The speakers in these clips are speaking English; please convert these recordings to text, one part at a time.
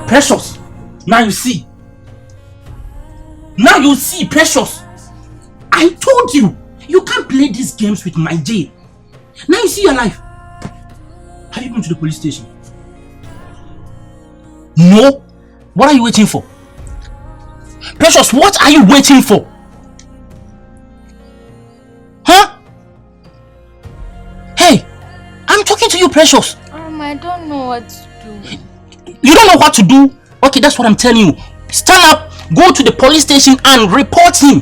Precious, now you see. Now you see, Precious. I told you, you can't play these games with my J. Now you see your life. Have you been to the police station? No. What are you waiting for? Precious, what are you waiting for? Huh? Hey, I'm talking to you, Precious. I don't know what to do. You don't know what to do? Okay, that's what I'm telling you. Stand up, go to the police station and report him.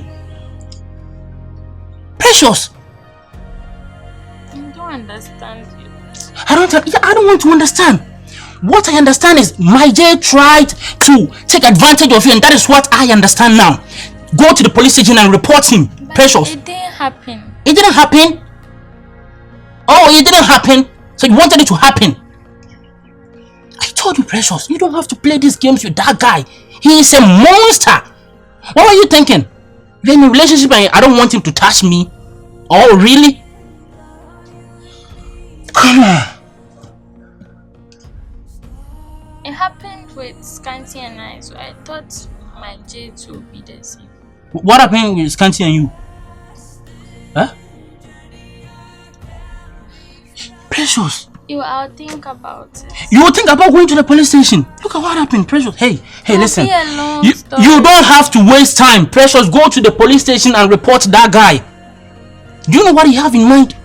Precious. I don't understand you. I don't want to understand. What I understand is my J tried to take advantage of you, and that is what I understand now. Go to the police station and report him. But Precious. it didn't happen. It didn't happen? Oh, it didn't happen? So you wanted it to happen? I told you, Precious, you don't have to play these games with that guy. He is a monster. What were you thinking? We're in a relationship and I don't want him to touch me. Oh, really? Come on. It happened with Scanty and I, so I thought my J would be the same. What happened with Scanty and you? Huh? Precious. I'll think about it. You will think about going to the police station. Look at what happened, Precious. Hey, listen. You don't have to waste time. Precious, go to the police station and report that guy. Do you know what he have in mind?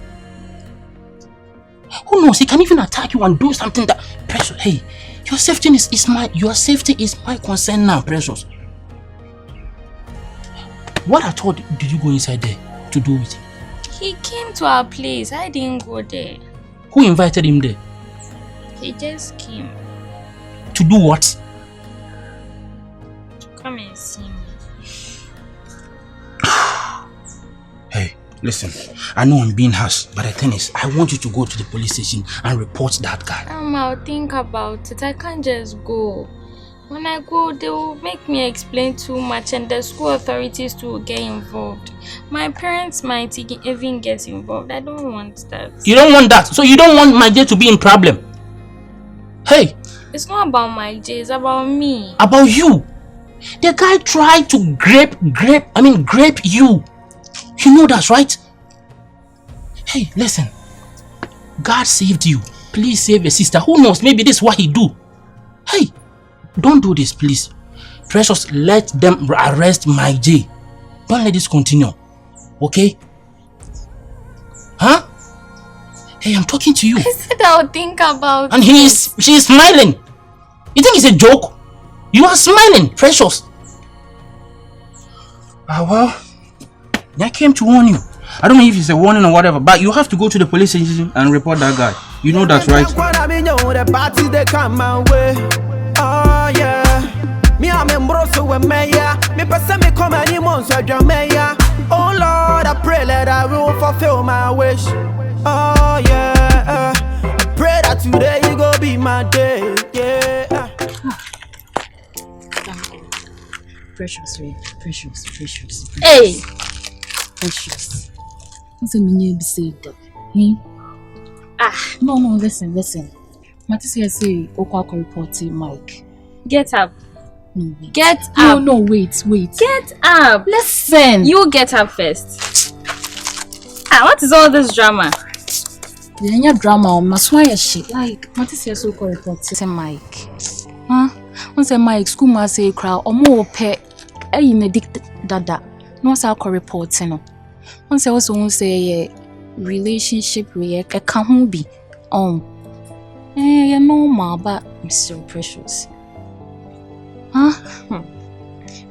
Who knows? He can even attack you and do something that... Precious, hey, your safety is my concern now, Precious. What at all did you go inside there to do with him? He came to our place. I didn't go there. Who invited him there? He just came. To do what? To come and see me. Hey, listen. I know I'm being harsh, but the thing is, I want you to go to the police station and report that guy. I'll think about it. I can't just go. When I go, they will make me explain too much and the school authorities to get involved. My parents might even get involved. I don't want that. You don't want that? So you don't want my J to be in problem? Hey! It's not about my J, it's about me. About you? The guy tried to grape you. You know that, right? Hey, listen. God saved you. Please save your sister. Who knows? Maybe this is what he do. Hey! Don't do this, please. Precious, let them arrest my J. Don't let this continue. Okay? Huh? Hey, I'm talking to you. I said I'll think about and she is smiling. You think it's a joke? You are smiling, Precious. Well, I came to warn you. I don't know if it's a warning or whatever, but you have to go to the police station and report that guy. You know that, right? Oh yeah, me I'm embroso with Maya. Me person me come any months with your Maya. Oh Lord, I pray that I will fulfill my wish. Oh yeah, I pray that today you go be my day. Yeah. Precious. Hey, Precious. What's the meaning of saying that? No, listen. Matisse say Opoku reporting Mike. Get up. No, wait. Get up. No, wait. Get up. Listen. You get up first. What is all this drama? There's drama on my shit. Like, Matisse say Opoku reporting Mike. Once say Mike, school must say crowd or more pet. You may dict dada. No, say Opoku reporting. Once I also say relationship with a can't be you're normal, but I'm so Precious.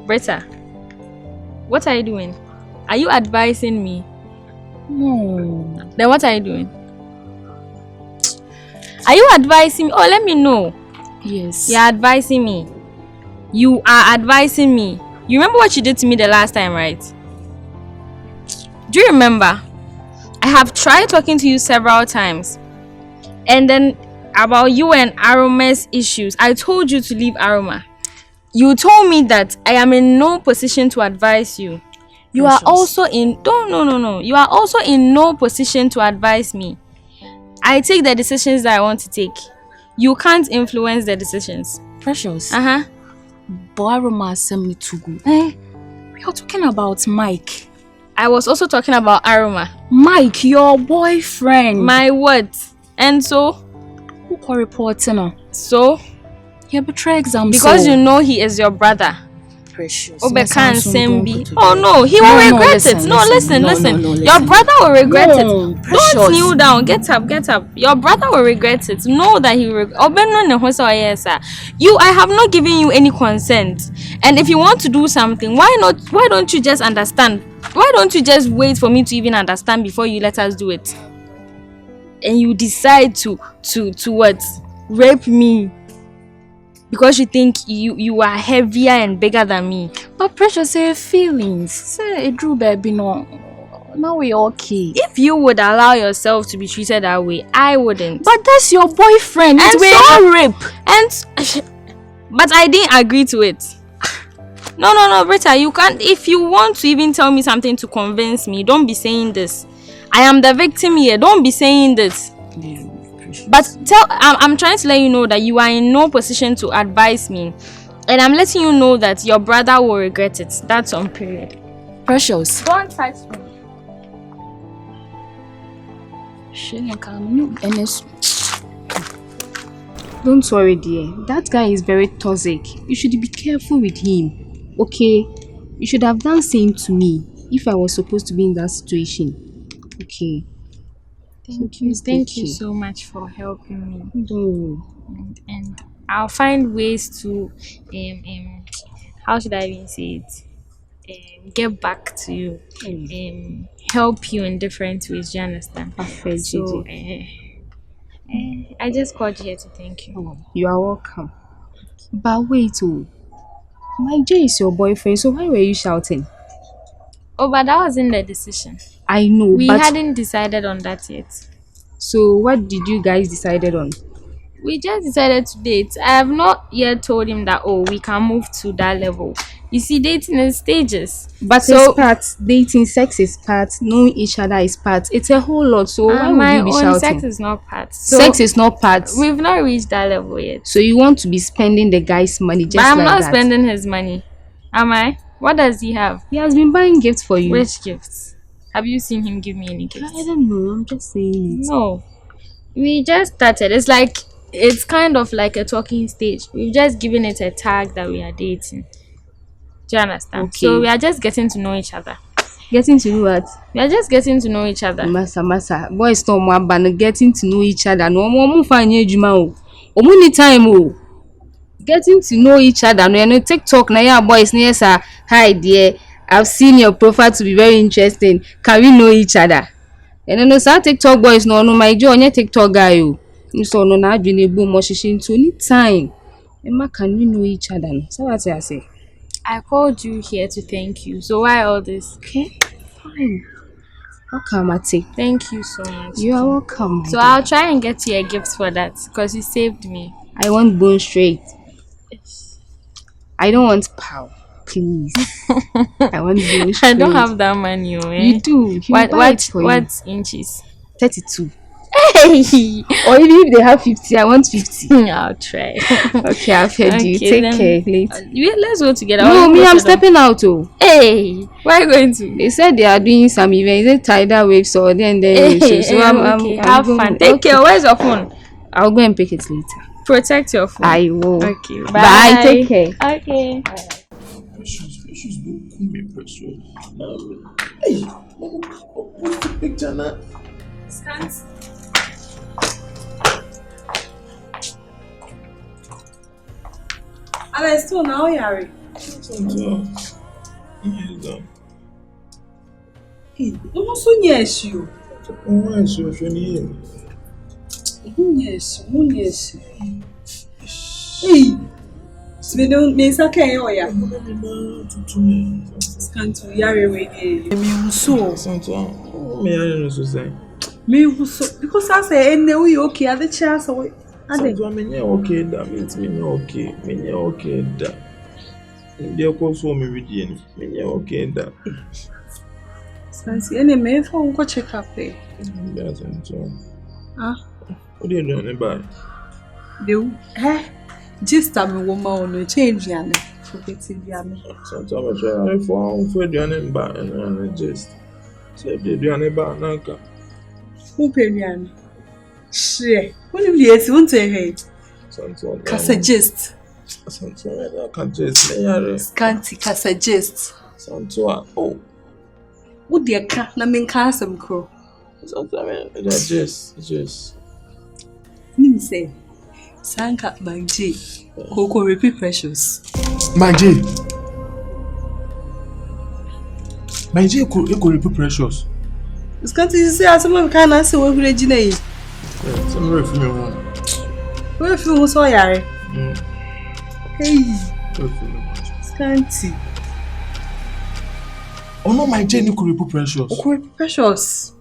Britta, what are you doing? Are you advising me? No. Then what are you doing? Are you advising me? Oh, let me know. Yes. You're advising me. You are advising me. You remember what you did to me the last time, right? Do you remember? I have tried talking to you several times. And then about you and Aroma's issues, I told you to leave Aroma. You told me that I am in no position to advise you. You Precious. Are also in... No. You are also in no position to advise me. I take the decisions that I want to take. You can't influence the decisions. Precious. Uh-huh. But Aroma sent me too good. We are talking about Mike. I was also talking about Aroma. Mike, your boyfriend. My what? And so? Who call reporting now? So? Yeah, betray exam. Because you know he is your brother. Precious. Obeka and Sembi. Oh no, he will regret it. No, listen. listen. Your brother will regret it. Precious. Don't kneel down. Get up. Your brother will regret it. Know that he will. I have not given you any consent. And if you want to do something, why not? Why don't you just understand? Why don't you just wait for me to even understand before you let us do it? And you decide to what? Rape me. Because you think you are heavier and bigger than me. But Precious, say feelings. Say Drew baby no. Now we're okay. If you would allow yourself to be treated that way, I wouldn't. But that's your boyfriend. And It's so, rape. But I didn't agree to it. No, Britta, you can't. If you want to even tell me something to convince me, don't be saying this. I am the victim here. Don't be saying this. Yeah. But I'm trying to let you know that you are in no position to advise me. And I'm letting you know that your brother will regret it. That's on period. Precious. Don't touch me. Don't worry, dear. That guy is very toxic. You should be careful with him. Okay? You should have done same to me if I was supposed to be in that situation. Okay? Thank you so much for helping me. No. And I'll find ways to how should I even say it? Get back to you. Help you in different ways. Do you understand? Perfect. So I just called you here to thank you. Oh, you are welcome. But wait, my J is your boyfriend, so why were you shouting? Oh, but that wasn't the decision. I know, We but hadn't decided on that yet. so what did you guys decided on? We just decided to date. I have not yet told him that we can move to that level. You see, dating is stages. But it's part. Dating, sex is part. Knowing each other is part. It's a whole lot. So why would you be shouting? Sex is not part. So sex is not part. We've not reached that level yet. So you want to be spending the guy's money just but I'm like not that? spending his money. Am I? What does he have? He has been buying gifts for you. Which gifts? Have you seen him give me any gifts? I don't know. I'm just saying it. No. We just started. It's kind of like a talking stage. We've just given it a tag that we are dating. Do you understand? Okay. So we are just getting to know each other. Getting to know what? We are just getting to know each other. Massa. Boys no more but getting to know each other. No more find you need time. Getting to know each other. No TikTok na yeah boys na yes hi dear. I've seen your profile to be very interesting. Can we know each other? And no say TikTok boys no my joy on TikTok guy so no na adwene bu mo hihye into any time. Emma, can we know each other? So what I say? I called you here to thank you. So why all this? Okay, fine. Welcome, Ate. Thank you so much. You are welcome. So I'll try and get you a gift for that because you saved me. I want bone straight. I don't want pow. Please. I want bone straight. I don't have that money. You do. What inches? 32. Hey! Or even if they have 50, I want 50. I'll try. Okay, I've heard you. Take care later. Let's go together. No, me, I'm stepping out. Hey! Where are you going to? They said they are doing some events. Is it tidal waves or then so I'm have fun. Take care. Where's your phone? I'll go and pick it later. Protect your phone. I will. Okay. Bye. Bye. Take care. Okay. Precious, don't call me Precious. Hey, what's the picture now? Scanty. Alex, so now Yari. Hey, no so yes you. Yes. Hey. Me saka yo ya. Scanty Yari we dey. Me so. Me so because I say enne we okay at the chance we. Santo menye okay da, menye okay da. Ndia ko so me widie ni, menye okay da. Scanty enne me fa unko check up e. That's Santo. Ah. What do you do ne ba? The just a woman on change and forget it. Sometimes I for the bar and just say the bar nanka. Who pay me? Share. What if you want to hate? Suggest. I can just Scanty can suggest. Oh, What dear cat, na mean some crow. Sometimes just. Nim say, Sanka by J. Coco repeat precious. My J could repeat precious. Scanty, you say, as someone can answer what we originate. Some refuge. Where if you saw Yari? Hey, Scanty. Oh no, my J could repeat precious. Coco precious.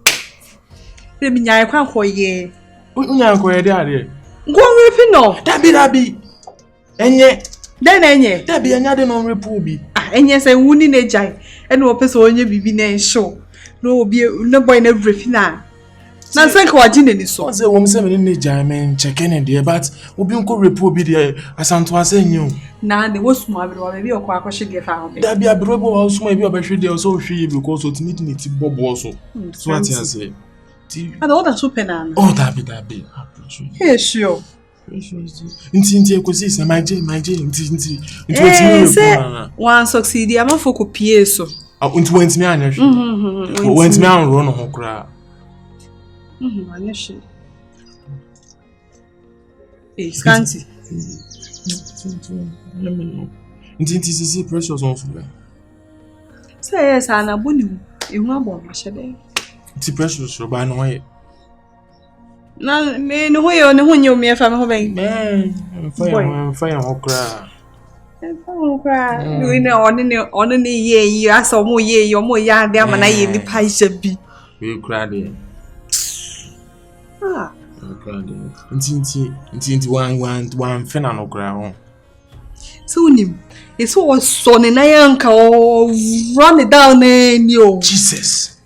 Let me know I for ye. Unyanko there. Go repeat no. Dabi. Enye. Then enye. Dabi enya de no repu bi. Ah, enye say wuni ne jai. Eno wo pese onye bibi na show. No obi no boy na brefi na. Na senka waji ne ni so. Say wo mse me ne jai men checking in there but obi nko repu bi there asanto ase nyu. Na ne wo suma bi wo be okwa akoshe ge fa ho be. Dabi abro bo wo suma bi obehwe there so hwe because o timi ni ti bobo so. So what you say? Ada oda so penana. Oh dabi. Hey sure. Inti ekosi se my J inti say one succeed am for kopie so. Unti went me anya hwe. Went me an ro no ho kra. Anya hwe. Eh Scanty. Inti sisi precious on so. Say yes ana boni ehu abon ma hye. Inti precious ro ba no ye. Na me no hoyo ne honye o me fa me ho ben. Fire ho kra. We know on any ye, I saw more ye, or more yard, there, and I in the pie should be. We cried in. Ah, Inti one fenano ground. soon him. It's all son and I uncle run it down and you. Jesus.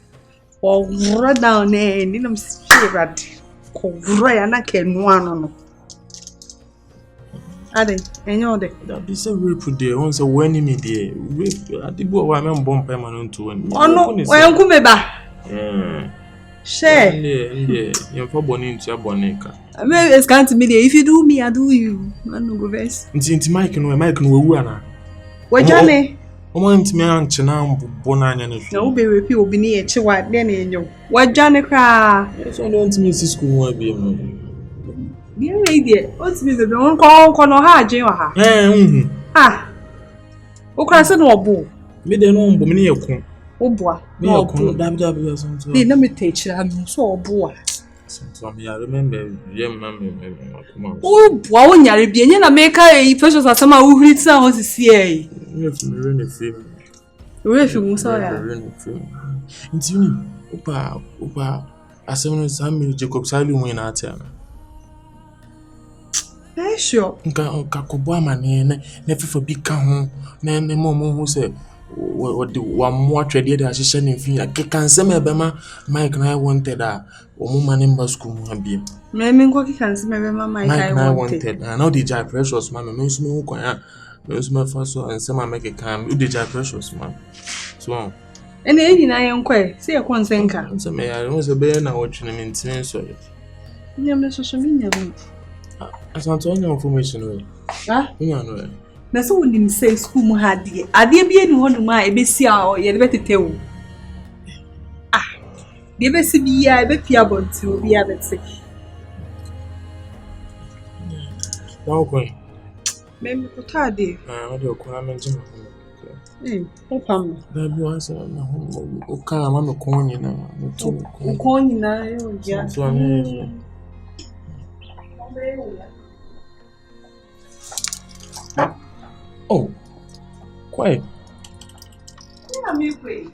Or run down and in them spirit. Ryan, I can one. Ade, enyo de. That be so rape there. Once a when me there. Rape. I did go wa me bomb permanent to one. Oh no, when come ba? Share. You for boni into your bonica. I mean, it's can't me there. If you do me, I do you. I no go verse. Inti Mike no wu ana. What jane? Omo inti me an chena bona anya na Na wo be repi obi ne ye chewa de na enyo. What jane kra? So don't me see school wa bi mo. Bi na ide, o ti bi be won ko no ha ajen wa ha. Ah. O kra se no obo. Me de no mbo me ne ye ko. Oboa. Me ye ko dabi so. Dey na me techira me so obo a. So me I remember me kuma. Oboa wo nyare bi enye na me ka e precious asama wo huri ti ho sisi e. Me run the film. We fi mu so ya. Nti uni opa asem Samuel Jacob Salu mu na ate ana. Eh sure. Nka kobo amane na fifa bi ka ho na mo hu se wa mo atwede de ahye ne mfi akeka nsem ebema Mike na I wanted a o ma number school mu abi. Me nko ki kan se me ma Mike I wanted. Now the Jai Precious man me nso me kwan a me nso me fa so nsem ameke kan u the Jai Precious man. So ene enyi na ye nkwa e se ye kon senka. Nsem me ya no se be na wo twene me ntine so. Nyame so me nyame. Asanto onye information we. Ah? Nya no. Na so wonim say school mu ha de. Ade bi eni hono ma ebesi a ye de betetewo. Ah. De ebesi bi ya ebe pia bonti obi ya betse. Na ko. Me ko ta de. O de ko na me njima. O pam. Da bi wa se na ho o ka ma me ko nyina me to ko. O ko nyina yo ya. So ane. Oh, quiet. Yeah, me quick.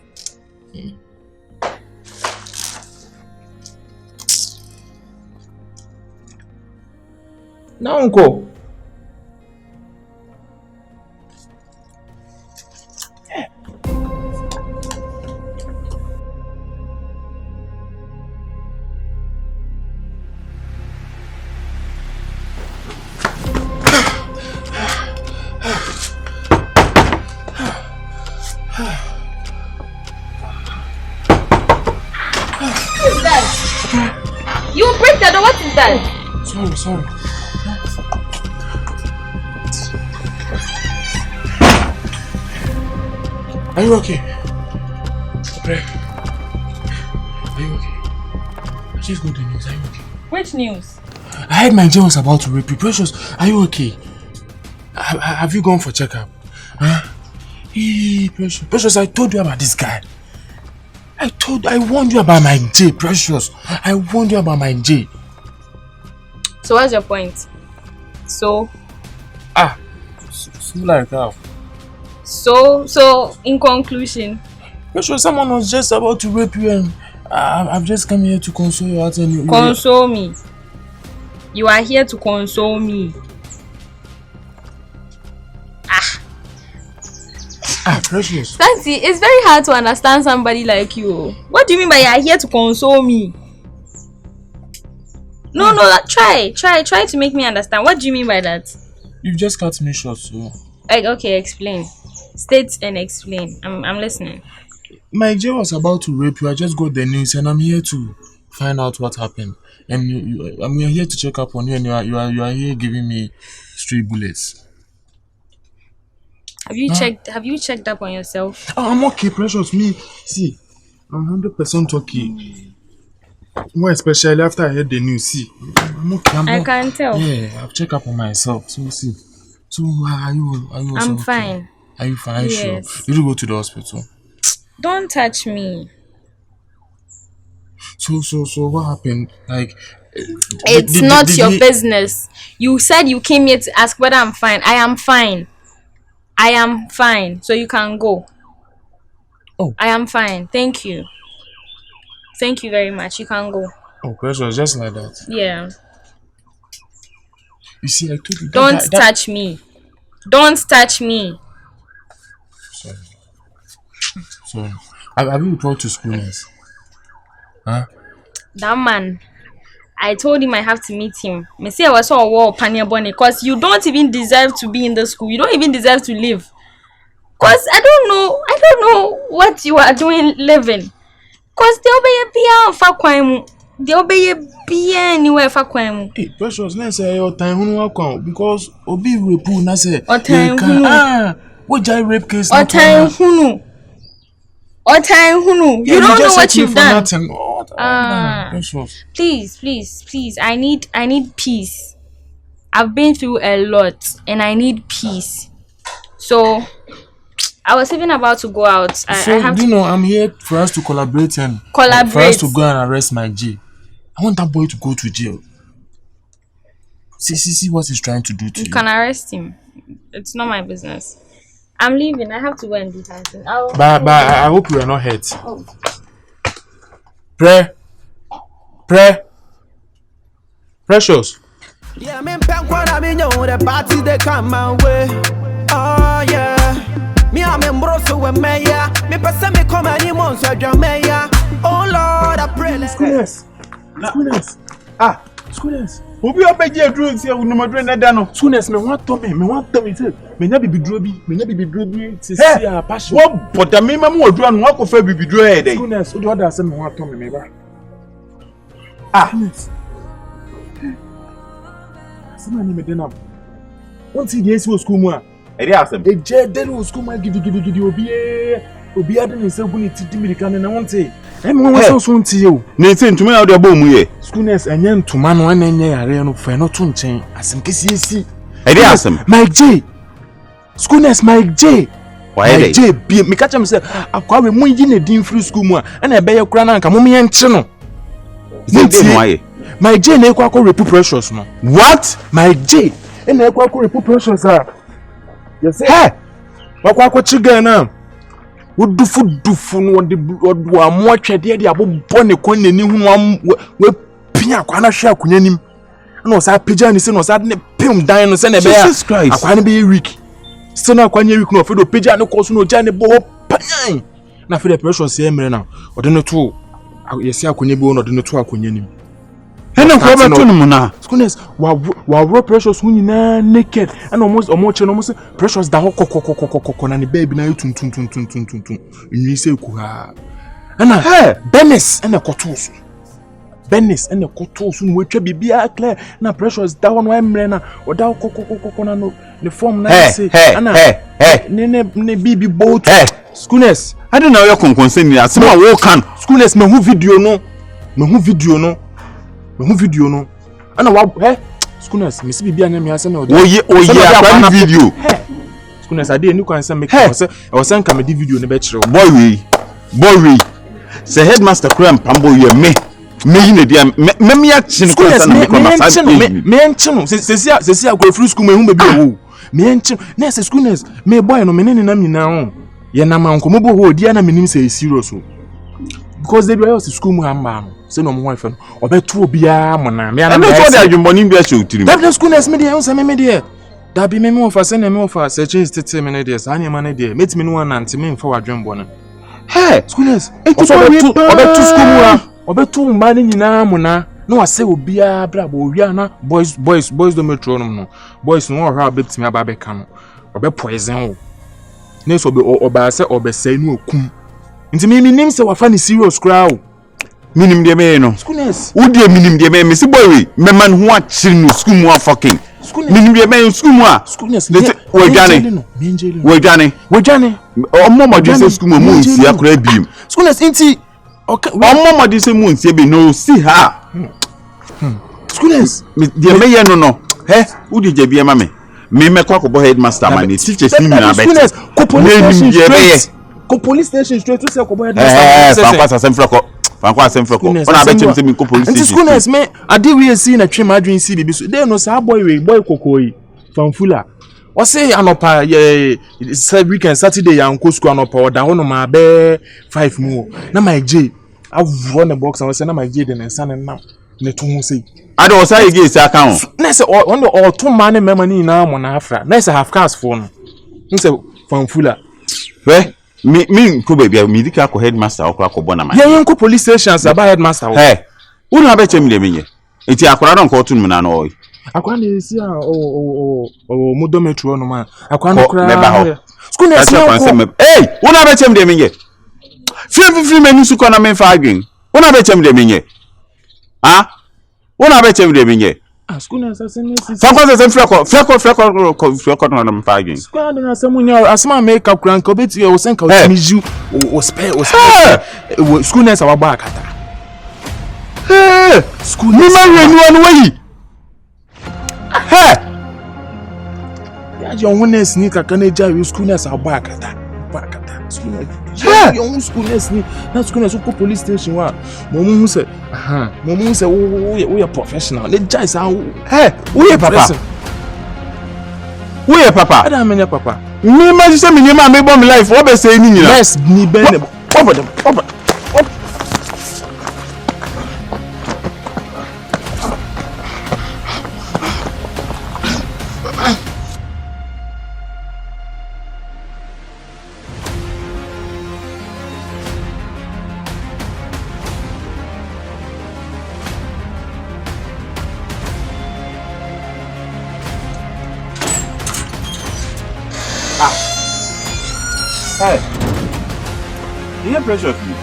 Now, uncle. Sorry. Are you okay? Okay. Are you okay? Just go to the news. Are you okay? Which news? I heard my Jay was about to rape you. Precious, are you okay? Have you gone for checkup? Huh? Hey, Precious, I told you about this guy. I warned you about my Jay, Precious. I warned you about my Jay. So what's your point? So Like how? So in conclusion, Precious, someone was just about to rape you and I've just come here to console you out and you... Console me. You are here to console me. Precious. Scanty, it's very hard to understand somebody like you. What do you mean by you are here to console me? No, try to make me understand. What do you mean by that? You've just cut me short, so... Okay, explain. State and explain. I'm listening. My Jay was about to rape you. I just got the news and I'm here to find out what happened. And I'm here to check up on you and you are here giving me stray bullets. Have you checked up on yourself? Oh, I'm okay, Precious. Me, see, I'm 100% okay. More especially after I heard the news. See, I'm okay. I can tell. Yeah, I've checked up on myself. So see. So are you also I'm okay? fine. Are you fine? Yes. Sure. You do go to the hospital. Don't touch me. So what happened? Like, it's not your business. You said you came here to ask whether I'm fine. I am fine. So you can go. Oh. I am fine. Thank you. Thank you very much. You can go. Oh, Precious, just like that. Yeah. You see, I told you. Don't touch me. Don't touch me. Sorry. Have you reported to school nurse? Huh? That man, I told him I have to meet him. Me say I was so war pania bonnie because you don't even deserve to be in the school. You don't even deserve to live. Cause I don't know what you are doing living. Cause they obey bia fa kwan mu. They obey bia anywhere fa kwan mu. Hey, Precious, let's say your time hunu akwan because obi rape na say. What jai rape case na? Otan hunu. You don't know what you've done. Please. I need peace. I've been through a lot and I need peace. So I was even about to go out. I'm here for us to collaborate and for us to go and arrest my G. I want that boy to go to jail. See what he's trying to do to you. You can arrest him. It's not my business. I'm leaving. I have to go and do something. But I hope you are not hurt. Oh. Pray. Precious. Yeah, me the party they come my way. Oh yeah. Me I'm embroso with me yeah. Me person me come any months with me yeah. Oh Lord, I pray. Schoolers. Schoolers. Obi obeje aduru nti ewu no maduru na da no. Schoolers me want to me say. Me nya bibiduro bi sisi a passion. Wo boda me ma mu oduru no akofa bibiduro e dey. Schoolers, o de order say me want to me ba. Sama ni me denam. Won't you esi school mu a? E dey asem. E je dey school mu gidi obi ade ni se gu ni tidi mirika na won't you? Me wan so nti o. Na ese ntuma ya o de bo mu ye. Schoolers enye ntuma no na enye yare no fa no to nchen asem kesi esi. E dey asem. Mike J. Schoolers Mike J. Why J bi me catch am say akwa we mun yi na din free school mu a na ebe ye kura na nka mo me nche no. My J na ekwa ko repu Precious no. What? My J na ekwa ko repu Precious a. Yes. Hey. Wakwa ko chiga na. Wodufu no de amo atwede de abobɔ ne konne ni hunu we pia akwa na hwe akonya nim. Na o sa pija ni se no sa ne pim dan no se na be ya. Akwa ne be week. Se na akwa ne week no fedo pija ne koso no ja ne bo panyan. Na fe de Precious e mere na. O de no to yesi akonya bi no de no to akonya nim. Ena ko ba to no na. Schoolers wa Precious hu nyina naked. And omo che no mo se Precious da ho kokokokokoko na ne baby na tum. Nyi se ku ha. Ana Benes ena koto so. Benis and the koto soon we try be clear na pressures down one mrena or down coco no the form na say ne bibi boat schoolers I don't know your concern ya some wo kan schoolers me hu video no ana wa schoolers me si bibi anya me ase na oye akwa video schoolers ade ni kwan say make o say nka me di video ne be kire boy we say headmaster kram pambo ye me yin dia me action ko san me ko masa me enchino se agro free school me hu be wo me enchino na se schoolers me boy no me ne nam nyina ho ye na man ko mo bo ho dia na me nim say serious o because they do school mu amba no say no mo ho ife no obeto obia mo na me ana me so dey adwumboni bia show tiri that schoolers me dey say me dey da bi me mo fa say na me fa say change tete me ne dey sa anya ma ne dey metimi no anante me mfa wadwumbo no schoolers obeto school mu ha obeto mba ne nyina mo na wase obia brabo owia na boys do metro no boys no ho betimi aba be ka no obe poison wo ne so be oba se obesai no okum nti me nim se wafa ne serious crowd minim de me no schoolers wo de minim de me se boy we me man ho a chiri no school mu a fucking minim de me school mu a schoolers we dwane omo mo de se school mu nsi akora biem schoolers nti okay omo mo de se mu nsi be no see ha schoolers de me ye no wo de jabia ma me mekwa ko bo headmaster man teachers ni na bet schoolers ko police station straight to say ko bo headmaster Fanko asem freko ona be chim se mi ko police station schoolers me ade we see na twem adwen si bibi so dey no sa boy kokoi fanfula o say anopa ye weekend Saturday yanko school anopa oda ho no ma be 5 mu na my J avro na box and say na my J de na san na ne to hu say ade o say ge say aka ho na say on the to man ne mema ni na mo na afra na say half cast for no say fanfula we me ko bebia me dika ko headmaster okra ko bona man ye ko police stations aba headmaster una be chem de menye enti akora don ko tun na no akwa na si o modometro no man akwa no kra school na una be chem de menye fi menu su ko na me fa adwen una be chem de menye una be chem de menye school na asem fanko se freko na me fa adwen school na asem nya asema make akra nka obeti o senka o timizu o spare school na sawa ba akata school ni ma renu anu wayi ya witness ni kaka na jawi school na sawa ba akata school na young school ni na school na ko police station wa mo mu se we professional le jai sa we papa ada menya papa me ma se me nyema me bomb life wo be say ni nyina yes ni be ne over you precious me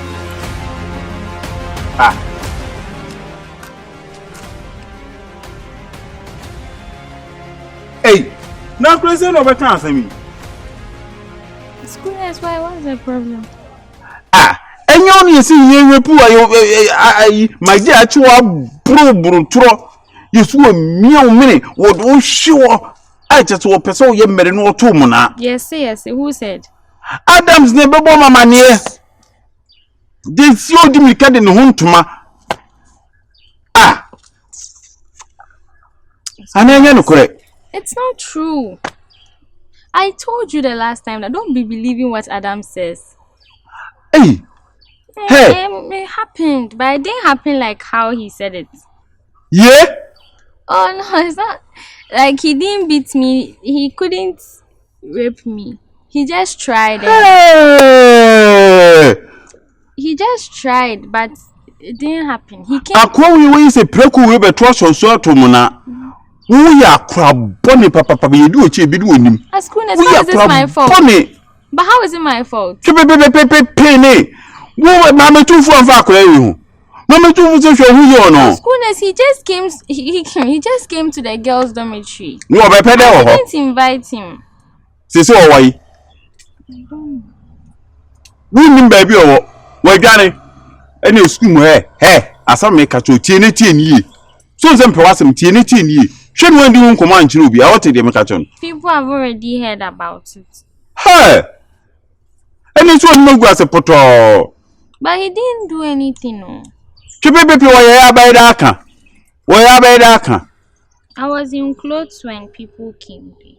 now crazy no better answer me School is why what's the problem? enyo ni si yewe pu ayo my dear achwa buru tro yesu miao mini wo shiwo I just wo person ye mere no to mu na Yes, who said? Adams ne bebo mama ne de si odi mi ka de ne huntuma ananya no correct. It's not true. I told you the last time that don't be believing what Adam says. Hey. It happened, but it didn't happen like how he said it. Yeah? Oh no, it's not like he didn't beat me. He couldn't rape me. He just tried. He just tried, but it didn't happen. He came. Akwa we say preku we be trust so to mu na. Wo ya akwa boni papa ye du ochi bi du onim. As soon as how is this my fault? Boni. But how is it my fault? Pe ne. Wo ma me tu fu anfa akwa yi hu. Mama to say who you know. Schoolness, he just came. He just came to the girls' dormitory. No, I didn't invite him. Say so why? We mean baby or why Johnny? Any school hey, as I make a to TNT. So some person TNT. Should when do you command you be out of the Macachon? People have already heard about it. Hey! And it's one no grass a poto. But he didn't do anything, no. To be why by Daka. Why by Daka? I was in clothes when people came there.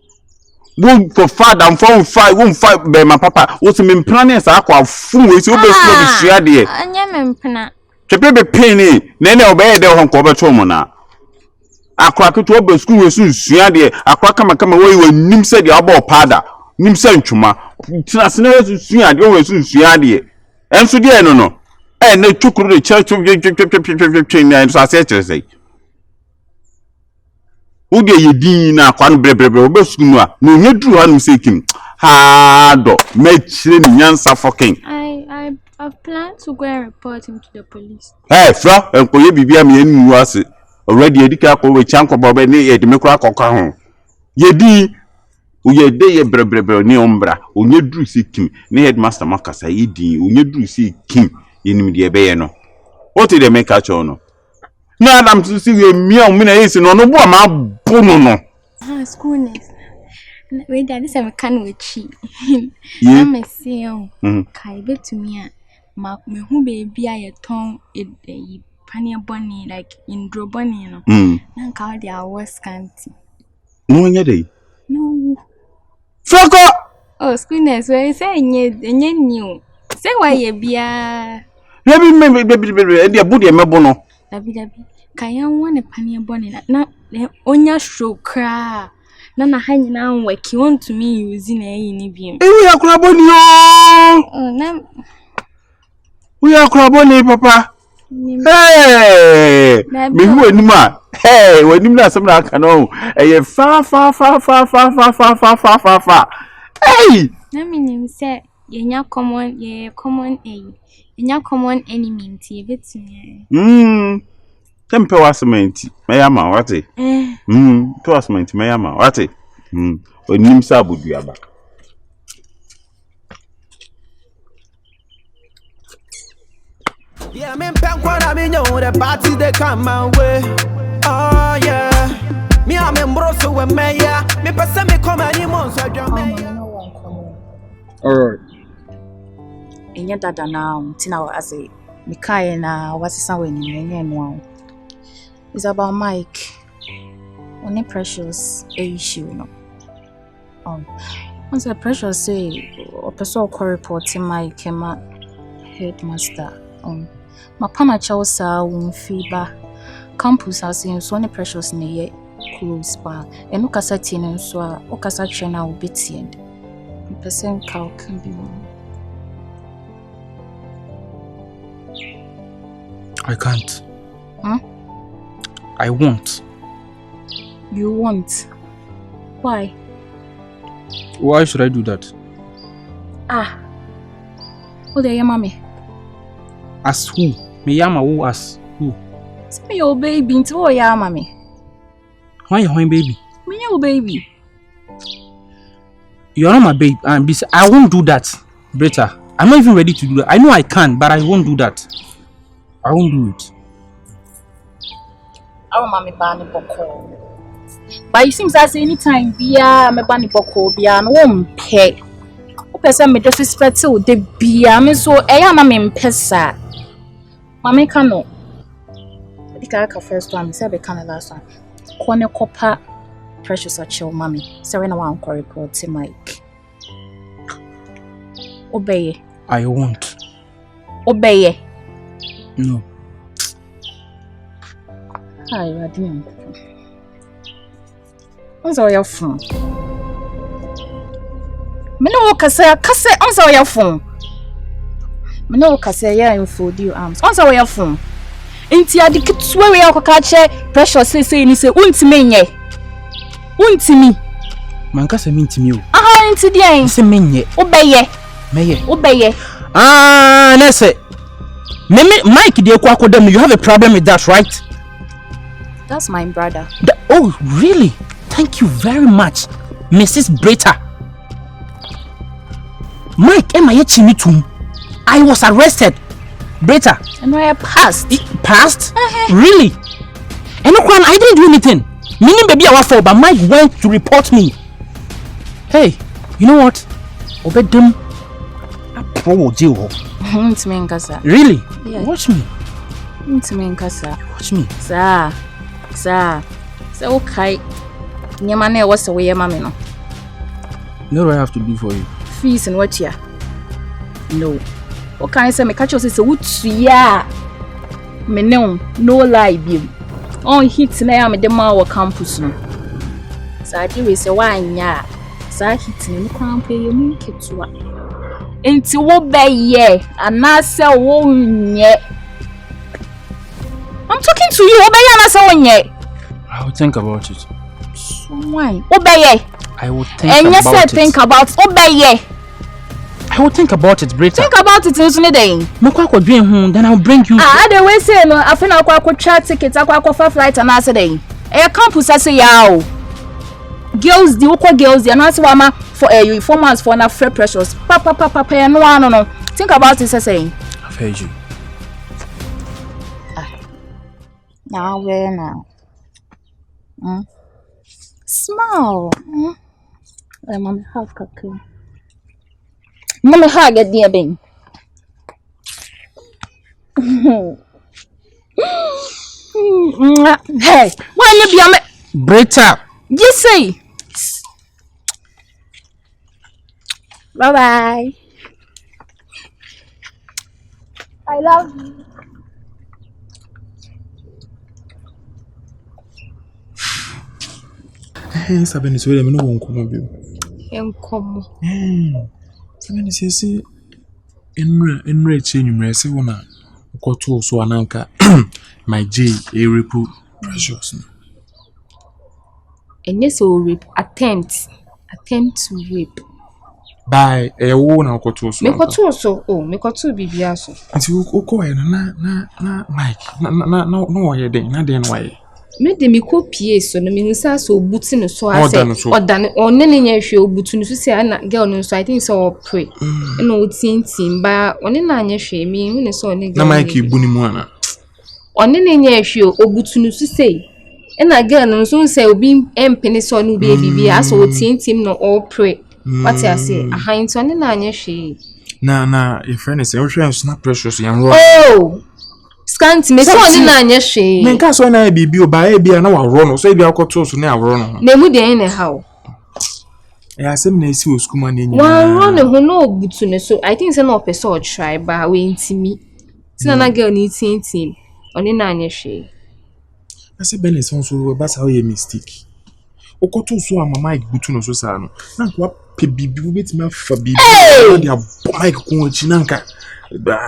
Won't for fat and won't fight by my papa. What's him in planets? I call fool is your best share dear. And Yamempana. To be penny, Nene obey the home cover tomona. I crack it over school as soon as you are there. I crack come away when Nim said the above pada. Nim Sanchuma. Transners, you are always soon as you are there. And so, dear, no. And they took the church of chain and say. Who dare ye dina quan brebe besuma? No, you drew on seeking. Hard, make Yansa fucking. I plan to go and report him to the police. Hey, Fra, and Koye Bibia me and was already a decapo with Chanko Bobby at the Macraco. Ye di, we day a brebe ne umbra, when you drew seeking, ne headmaster Macasa, Iddi, when you drew seeking in the Bayano. What did they make at you? No, I'm to see a meow minutes and no one bono. Ah, schoolness. Wait, that is a can with cheat. I'm a seal. Kai bet to me. Mark me who baby I tongue it a pania bunny like in Dro Bunny, you know. Now call the hour Scanty. No, day. No. Fuck! Oh, schoolness, where you say new. Say why you be a. Let me baby, and your booty and my bono. Dabi. Kaya one a pania bunny na onya stroke cra. Nana hanging on work you want to me using a nibium. We are craboni. Oh, we are craboni, papa. Hey, me who anima. Hey, when you not some like no, a far. Hey, I mean, say, you're common, you're common enemy, TV. Temper was meant, Mayama, what it? Twas meant, Mayama, what it? When Nimsa would be back. Yeah, I'm what I mean, the party they come my way. Oh, yeah. Me, I'm in Brosso with Maya. Me, person me come any months. Alright. In your dada now, Tina, as a Mikael, what's somewhere in your name? It's about Mike. Only Precious issue, no. Once a Precious say, or person call reporting Mike, my headmaster. My pama chausa won fever. Campus has seen so many Precious in the close bar. And no cassatin and so or cassation now bitty and the percent cow can be more. I can't. Huh? I won't. You won't? Why? Why should I do that? Ah. Oh, there, mommy. As who? Miyama who as who? Say me your baby into oh yeah, mommy. Why your baby? Me your baby. You're not my babe, and I won't do that, Bretta. I'm not even ready to do that. I know I can, but I won't do that. I won't do it. Oh, mommy, Barney Boko. But it seems as anytime, Bia, my Barney Boko, Bia, and won't pay. O person me disrespect to the Bia, me so I am a pesa. Mammy cano. The car first one, said the can last one. Corner copper, Precious at your mommy. Serena one call report to Mike. Obey. I won't. Obey. No. Hi, I didn't. What's all your phone? Me no kase onse all your phone. Me no kase ya info di arms. Onse all your phone. Inti adi kitwe we akaka che Precious say ni say untimi nye. Untimi. Man kase me ntimi o. Aha inti di en. Se menye. Obeye. Meye. Obeye. Ah, nese. Mike, you have a problem with that, right? That's my brother. Oh, really? Thank you very much, Mrs. Breta. Mike, I was arrested. Breta. And I passed. Passed? Really? And I didn't do anything. Meaning baby I was for, but Mike went to report me. Hey, you know what? Obedem. Really? Yeah. Watch me. Watch me. Sir. So okay. Nyamane was away, mammy. No. What do I have to do for you? Fees and what ya? No. What can I say? Me catch you say what ya? Me no lie be. On hit na ya me dem our campus no. So I do say why nya. So hit no kwan pe ye mu ketua. Enti wo be ye anase wo nye. I'm talking to you. Wo be ye anase wo nye. I will think about it. So why? Wo be ye. I will think and about it. And you said think about it. Obey. I will think about it, Brita. Think about it in the day. Then I'll bring you. The way say no, I feel like I chat tickets, I for flight and answer day. Campus I say yaw. Girls, the local girls, the announce wama for you 4 months for enough free precious. Papa, no. Think about it, I say. I've heard you. Now where now? Small. Mommy, half cookie. Mommy, how get the bing? Hey, why you be a Brita? You say. Bye. I love you. Hey, Sabine, so let me know one come you. Enkomo. Sabine say enre change me say wona ukoto so ananka my J rape precious. And yes, so rape attempt to rape. By a wona ukoto so. Me koto bibia so. Nti uko na Mike no why den na den why. Me de me kopie so no me nsa so obuti no so ase odane onene nya hwe obutu no so se na girl no so I think so pray na otintim ba onene anya hwe me hu ne so one girl na Mike ibu ni mu ana onene nya hwe obutu no so se na girl no so se obi empene so no be bibi aso otintim no all pray what I say aha into onene anya hwe na your friend is hwe snap precious yan ro oh Scanty me so ni na anya hwe me nka so na bibi o ba e bia na wa ro no so e bia akoto so na awro no na mu de ne how ya asem na esi oskuma na enyi wa ro ne ho no obutu ne so I think say na opese o try ba we ntimi tina na girl ni tintim oni na anya hwe ase bele so ba sa o ye mistake okoto so amama igbutu no so sa no na kwa pe bibi wo betima fa bibi na dia Mike ko chi na nka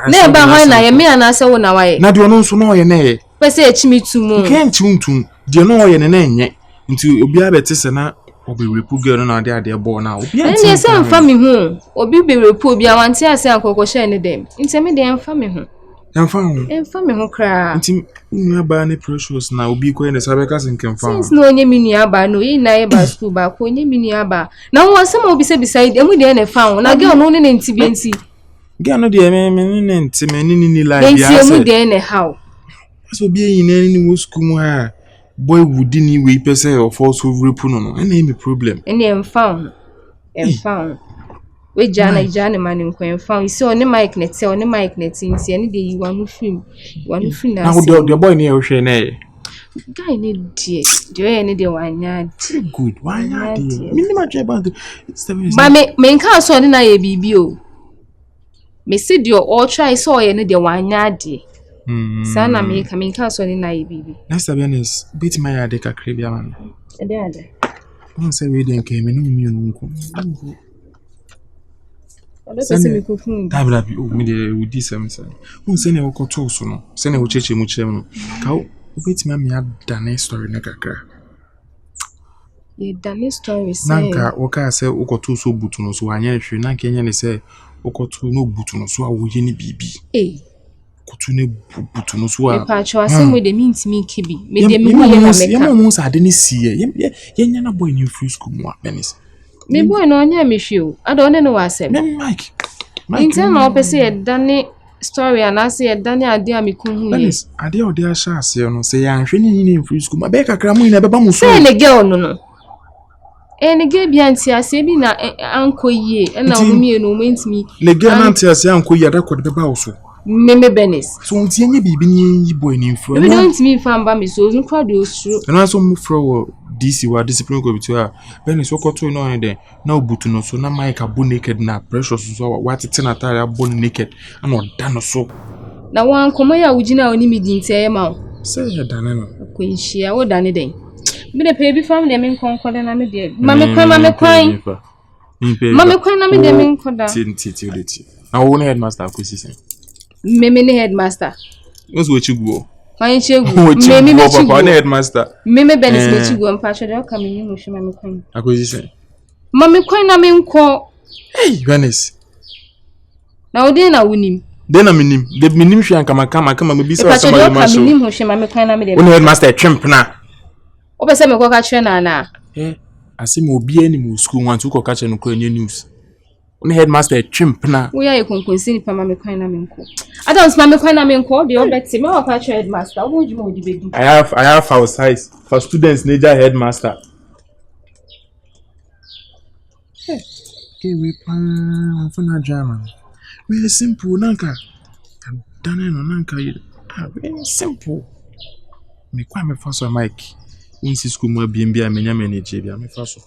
na ba ho na ye me anase wo na waye na de ono nso no ye na ye pese echimi tumu kenti untum de no ye na enye nti obi abete se na obi repu girl na ade bo na obi anti ne se mfa me hu obi be repu obi awanti ase akokko hye ne dem nti me de mfa me hu emfa me hu kra nti nua ba ne precious na obi ko ne sabe ka senke mfa since no onye mi nua ba no yi na ye ba school ba ko onye mi nua ba na wo asem obi se beside emu de ne fa na girl no ne nti bi nti Gano de me nti me ni la bia se emu de ne how so bi yin na ni wo school mu ha boy would ni we person of false rape no na me problem ene emfa we jana man nkwa emfa isi one Mike net nti ene de yi wanu film na na the boy ni e hwe na e guy ni de ene de wanya good wanya de me ni ma try about ba me nka so na ye bibi o me see the all try so ye ne de wanya de sana me ka so na ye bibi next awareness bit my ade kakra bia man ade won say we den ke me no mi no nko Send me cooking. Tabla bi o mi de udi samsa won say ne wokoto so no say ne wo cheche mu chem no ka o bit my me ada na story na kakra ye dane story say nanka woka say wokoto so butu no so anya hwe nanka enye ne say wokoto no butu no so awoye ni bibi akoto ne butu no so a. Pa cho asem we de mintimi kebi. Me de me Yema ye na mo meka. sa ade ne sie. Yenya na boy ni free school mo a Benis. Me boy no nya me hwe o. Ade one no wasem. Me Mike. Intel na opese ye dane story anase ye dane ade a me kun hu ye. Benis, ade o de a sha ase no se ya hwe ni free school. Ma be kakra mo ina beba mo so. Say ne girl no. Ne girl bi anti ase bi na anko yie na omie no mentimi. Le girl na anti ase anko yie da kode beba wo so. Meme Benis. So nti enye bibi ni yi boy ni mfro. Me don't me famba me so no crowd o suro. Na so mo fro DC wa discipline ko bitu a Benis okoto no on de na obutu no so na Mike abo naked na precious so what it na tare abo naked and oda no so. Na wan komo ya ugina oni mi di nti e ma o. Say ya dane no. Ko nhia wo dane den. Me de pe bi fam de me nkonkode na me de. Ma me kwan na me de me nkoda. Ti. Na wo na headmaster akwesisi. Meme ne headmaster. What's what you go? Wan chegu. Meme me chegu. Na headmaster. Meme Benis me chegu mpa chode o ka me ni mo hwe ma me kwan. Akwesisi. Ma me kwan na me nko. Hey, Benis. Na odi na wonim. Den na minim. De minim hwe anka kama me bisa sama sama ma so. Minim ho hwe ma me kwan na me de. Wo na headmaster twemp na. O pese me ko ka kire na na. Ase me obi ani mo school want to ko ka kire no kra nye news. Wo headmaster twemp na. Wo ya ye konkonsi ni pa ma me kwan na me nko. Adams ma me kwan na me nko de obeti me o ka kire headmaster. Wo juma odi bedu. I have for size for students major headmaster. Okay, we pan for na drama. We simple nanka. Dane no nanka. Very simple. Me kwa me fa so Mike. In school mo bi mbia me nya manage bia me fa so.